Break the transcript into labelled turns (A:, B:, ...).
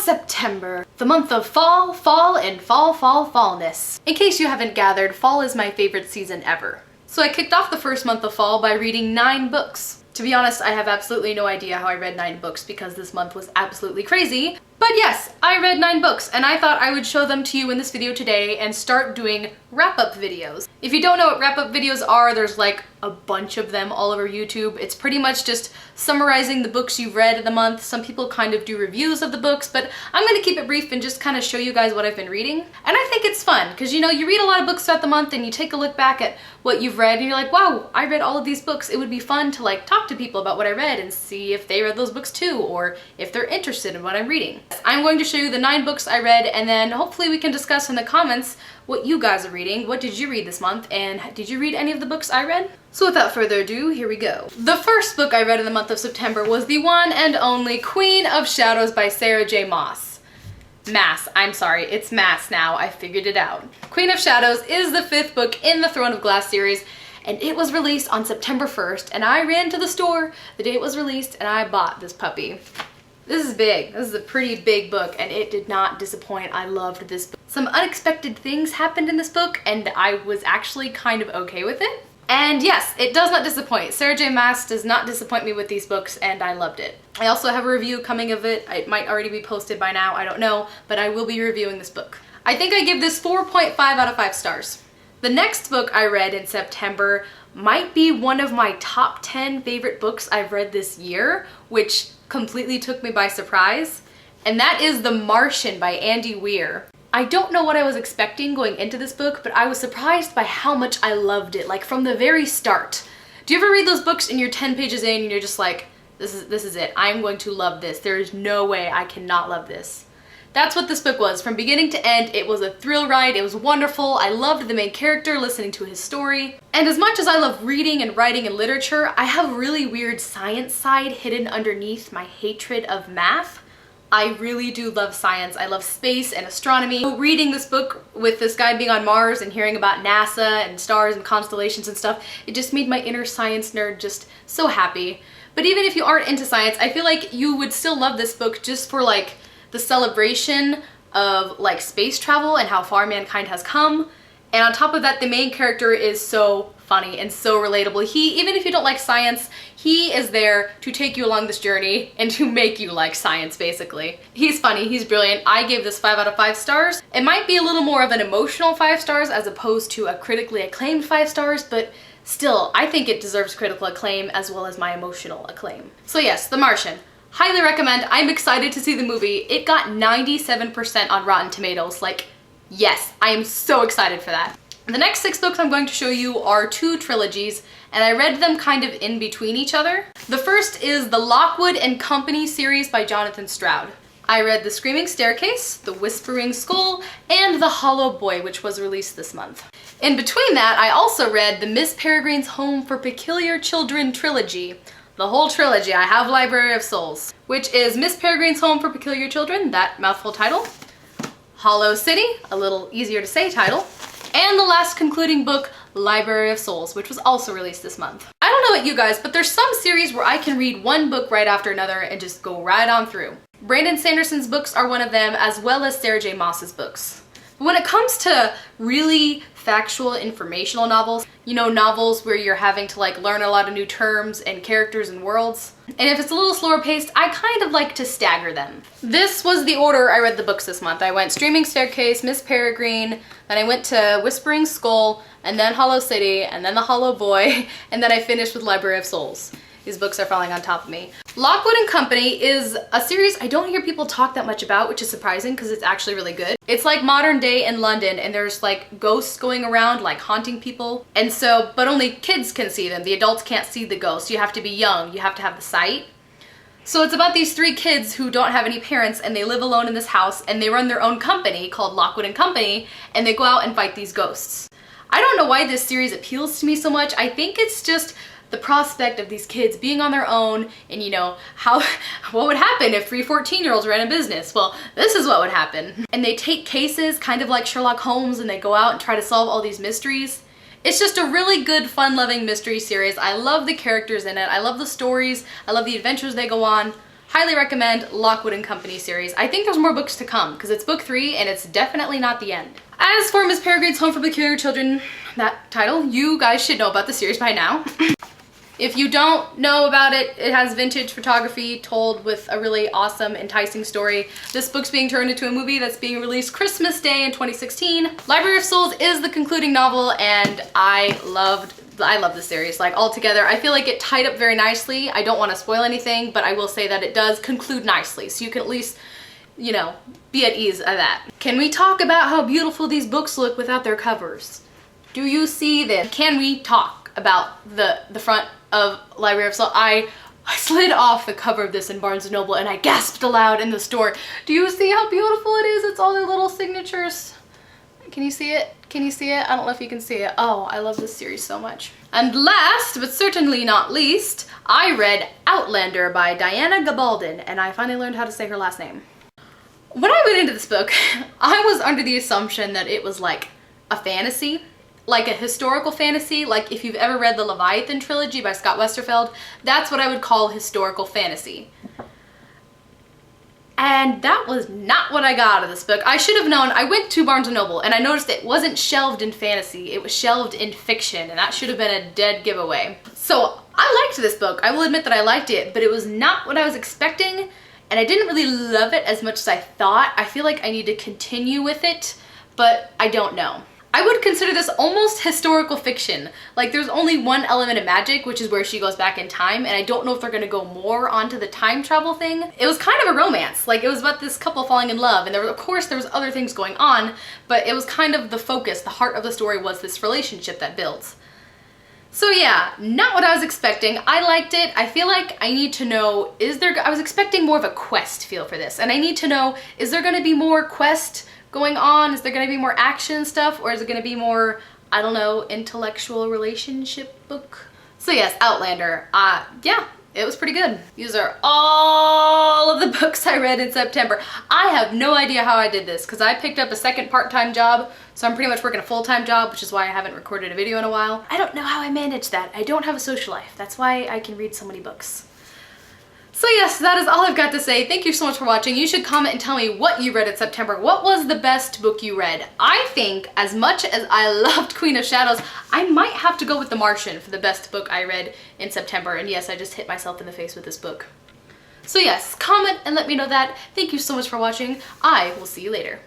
A: September, the month of fall, and fallness. In case you haven't gathered, fall is my favorite season ever. So I kicked off the first month of fall by reading 9 books. To be honest, I have absolutely no idea how I read 9 books because this month was absolutely crazy. But yes, I read 9 books and I thought I would show them to you in this video today and start doing wrap-up videos. If you don't know what wrap-up videos are, there's like a bunch of them all over YouTube. It's pretty much just summarizing the books you've read in the month. Some people kind of do reviews of the books, but I'm gonna keep it brief and just kind of show you guys what I've been reading. And I think it's fun because, you know, you read a lot of books throughout the month and you take a look back at what you've read and you're like, wow, I read all of these books. It would be fun to like talk to people about what I read and see if they read those books too, or if they're interested in what I'm reading. I'm going to show you the 9 books I read, and then hopefully we can discuss in the comments what you guys are reading. What did you read this month, and did you read any of the books I read? So without further ado, here we go. The first book I read in the month of September was the one and only Queen of Shadows by Sarah J. Maas. I'm sorry, it's Maas now, I figured it out. Queen of Shadows is the 5th book in the Throne of Glass series, and it was released on September 1st, and I ran to the store the day it was released and I bought this puppy. This is big. This is a pretty big book, and it did not disappoint. I loved this book. Some unexpected things happened in this book, and I was actually kind of okay with it. And yes, it does not disappoint. Sarah J. Maas does not disappoint me with these books, and I loved it. I also have a review coming of it. It might already be posted by now, I don't know, but I will be reviewing this book. I think I give this 4.5 out of 5 stars. The next book I read in September might be one of my top 10 favorite books I've read this year, which completely took me by surprise, and that is The Martian by Andy Weir. I don't know what I was expecting going into this book, but I was surprised by how much I loved it, like from the very start. Do you ever read those books and you're 10 pages in and you're just like, this is it, I'm going to love this, there is no way I cannot love this. That's what this book was. From beginning to end, it was a thrill ride, it was wonderful, I loved the main character, listening to his story. And as much as I love reading and writing and literature, I have a really weird science side hidden underneath my hatred of math. I really do love science. I love space and astronomy. Reading this book with this guy being on Mars and hearing about NASA and stars and constellations and stuff, it just made my inner science nerd just so happy. But even if you aren't into science, I feel like you would still love this book just for like the celebration of like space travel and how far mankind has come. And on top of that, the main character is so funny and so relatable. Even if you don't like science, he is there to take you along this journey and to make you like science, basically. He's funny, he's brilliant. I gave this 5 out of 5 stars. It might be a little more of an emotional 5 stars as opposed to a critically acclaimed 5 stars, but still, I think it deserves critical acclaim as well as my emotional acclaim. So yes, The Martian. Highly recommend. I'm excited to see the movie. It got 97% on Rotten Tomatoes. Like, yes, I am so excited for that. The next 6 books I'm going to show you are 2 trilogies, and I read them kind of in between each other. The first is the Lockwood and Company series by Jonathan Stroud. I read The Screaming Staircase, The Whispering Skull, and The Hollow Boy, which was released this month. In between that, I also read the Miss Peregrine's Home for Peculiar Children trilogy. The whole trilogy. I have Library of Souls, which is Miss Peregrine's Home for Peculiar Children, that mouthful title, Hollow City, a little easier to say title, and the last concluding book, Library of Souls, which was also released this month. I don't know about you guys, but there's some series where I can read one book right after another and just go right on through. Brandon Sanderson's books are one of them, as well as Sarah J. Maas's books. But when it comes to really factual informational novels, you know, novels where you're having to like learn a lot of new terms and characters and worlds, and if it's a little slower paced, I kind of like to stagger them. This was the order I read the books this month. I went Screaming Staircase, Miss Peregrine, then I went to Whispering Skull, and then Hollow City, and then The Hollow Boy, and then I finished with Library of Souls. These books are falling on top of me. Lockwood and Company is a series I don't hear people talk that much about, which is surprising because it's actually really good. It's like modern day in London, and there's like ghosts going around like haunting people. And so, but only kids can see them. The adults can't see the ghosts. You have to be young. You have to have the sight. So it's about these 3 kids who don't have any parents, and they live alone in this house, and they run their own company called Lockwood and Company, and they go out and fight these ghosts. I don't know why this series appeals to me so much. I think it's just the prospect of these kids being on their own, and you know, what would happen if 3 14-year-olds ran a business? Well, this is what would happen. And they take cases kind of like Sherlock Holmes, and they go out and try to solve all these mysteries. It's just a really good, fun-loving mystery series. I love the characters in it. I love the stories. I love the adventures they go on. Highly recommend Lockwood and Company series. I think there's more books to come because it's book 3 and it's definitely not the end. As for Miss Peregrine's Home for Peculiar Children, that title, you guys should know about the series by now. If you don't know about it, it has vintage photography told with a really awesome, enticing story. This book's being turned into a movie that's being released Christmas Day in 2016. Library of Souls is the concluding novel, and I love this series, like altogether. I feel like it tied up very nicely. I don't want to spoil anything, but I will say that it does conclude nicely, so you can at least, you know, be at ease at that. Can we talk about how beautiful these books look without their covers? Do you see this? Can we talk about the front of Library of Souls? I slid off the cover of this in Barnes & Noble and I gasped aloud in the store. Do you see how beautiful it is? It's all their little signatures. Can you see it? Can you see it? I don't know if you can see it. Oh, I love this series so much. And last, but certainly not least, I read Outlander by Diana Gabaldon, and I finally learned how to say her last name. When I went into this book, I was under the assumption that it was like a fantasy, like a historical fantasy. Like if you've ever read the Leviathan trilogy by Scott Westerfeld, that's what I would call historical fantasy. And that was not what I got out of this book. I should have known. I went to Barnes & Noble and I noticed it wasn't shelved in fantasy, it was shelved in fiction, and that should have been a dead giveaway. So I liked this book. I will admit that I liked it, but it was not what I was expecting, and I didn't really love it as much as I thought. I feel like I need to continue with it, but I don't know. I would consider this almost historical fiction. Like there's only one element of magic, which is where she goes back in time, and I don't know if they're gonna go more onto the time travel thing. It was kind of a romance. Like it was about this couple falling in love, and of course there was other things going on, but it was kind of the focus, the heart of the story was this relationship that builds. So yeah, not what I was expecting. I liked it. I feel like I need to know, I was expecting more of a quest feel for this, and I need to know, is there gonna be more quest going on? Is there gonna be more action stuff, or is it gonna be more, I don't know, intellectual relationship book? So yes, Outlander, yeah, it was pretty good. These are all of the books I read in September. I have no idea how I did this, because I picked up a second part-time job, so I'm pretty much working a full-time job, which is why I haven't recorded a video in a while. I don't know how I managed that. I don't have a social life. That's why I can read so many books. So yes, that is all I've got to say. Thank you so much for watching. You should comment and tell me what you read in September. What was the best book you read? I think as much as I loved Queen of Shadows, I might have to go with The Martian for the best book I read in September. And yes, I just hit myself in the face with this book. So yes, comment and let me know that. Thank you so much for watching. I will see you later.